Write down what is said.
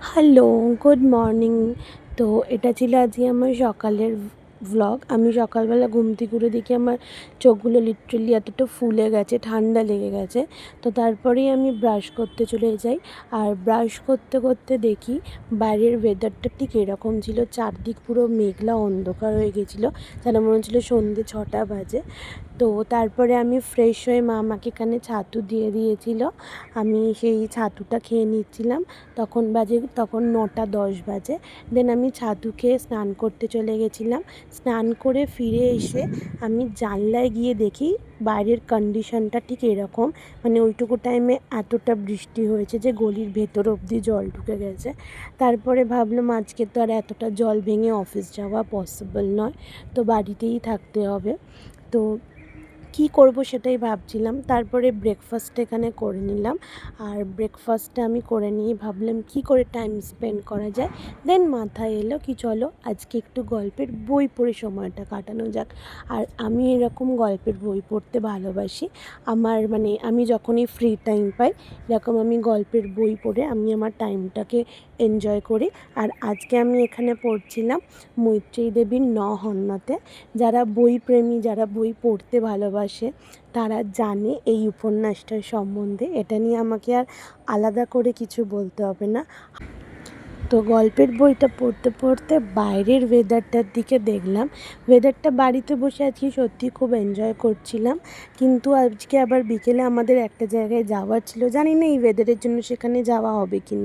Hello, good morning. তো এটা ছিল আজকে আমার সকালের ভ্লগ। আমি সকালবেলা ঘুম থেকে উঠে দেখি আমার চোখগুলো লিটারেলি এতটা ফুলে গেছে, ঠান্ডা লেগে গেছে। তো তারপরেই আমি ব্রাশ করতে চলে যাই। আর ব্রাশ করতে করতে দেখি বাইরের ওয়েদারটা ঠিক এরকম ছিল, চারদিক পুরো মেঘলা অন্ধকার হয়ে গেছিলো, যেন মনে হচ্ছিলো সন্ধ্যে 6টা বাজে। তো তারপরে আমি ফ্রেশ হয়ে মা আমাকে এখানে ছাতু দিয়ে দিয়েছিল। আমি সেই ছাতুটা খেয়ে নিচ্ছিলাম। তখন 9টা 10 বাজে। দেন আমি ছাতু খেয়ে স্নান করতে চলে গেছিলাম। স্নান করে ফিরে এসে আমি জানলায় গিয়ে দেখি বাইরের কন্ডিশনটা ঠিক এরকম, মানে ওইটুকু টাইমে এতটা বৃষ্টি হয়েছে যে গলির ভেতর অবধি জল ঢুকে গেছে। তারপরে ভাবলাম আজকে তো আর এতটা জল ভেঙে অফিস যাওয়া পসিবল নয়, তো বাড়িতেই থাকতে হবে। তো কী করব সেটাই ভাবছিলাম। তারপরে ব্রেকফাস্ট এখানে করে নিলাম। আর ব্রেকফাস্টটা আমি করে নিয়ে ভাবলাম কী করে টাইম স্পেন্ড করা যায়। দেন মাথায় এলো কি চলো আজকে একটু গল্পের বই পড়ে সময়টা কাটানো যাক। আর আমি এরকম গল্পের বই পড়তে ভালোবাসি। আমি যখনই ফ্রি টাইম পাই এরকম আমি গল্পের বই পড়ে আমি আমার টাইমটাকে এনজয় করি। আর আজকে আমি এখানে পড়ছিলাম মৈত্রেয়ী দেবীর নহন্যতে। যারা বইপ্রেমী, যারা বই পড়তে ভালোবাসে তারা জানে এই উপন্যাসটার সম্বন্ধে। এটা নিয়ে আমাকে আর আলাদা করে কিছু বলতে হবে না। তো গল্পের বইটা পড়তে পড়তে বাইরের ওয়েদারটার দিকে দেখলাম। ওয়েদারটা বাড়িতে বসে আজকে সত্যি খুব এনজয় করছিলাম। কিন্তু আজকে আবার বিকেলে আমাদের একটা জায়গায় যাওয়ার ছিল, জানি না এই ওয়েদারের জন্য সেখানে যাওয়া হবে কি না।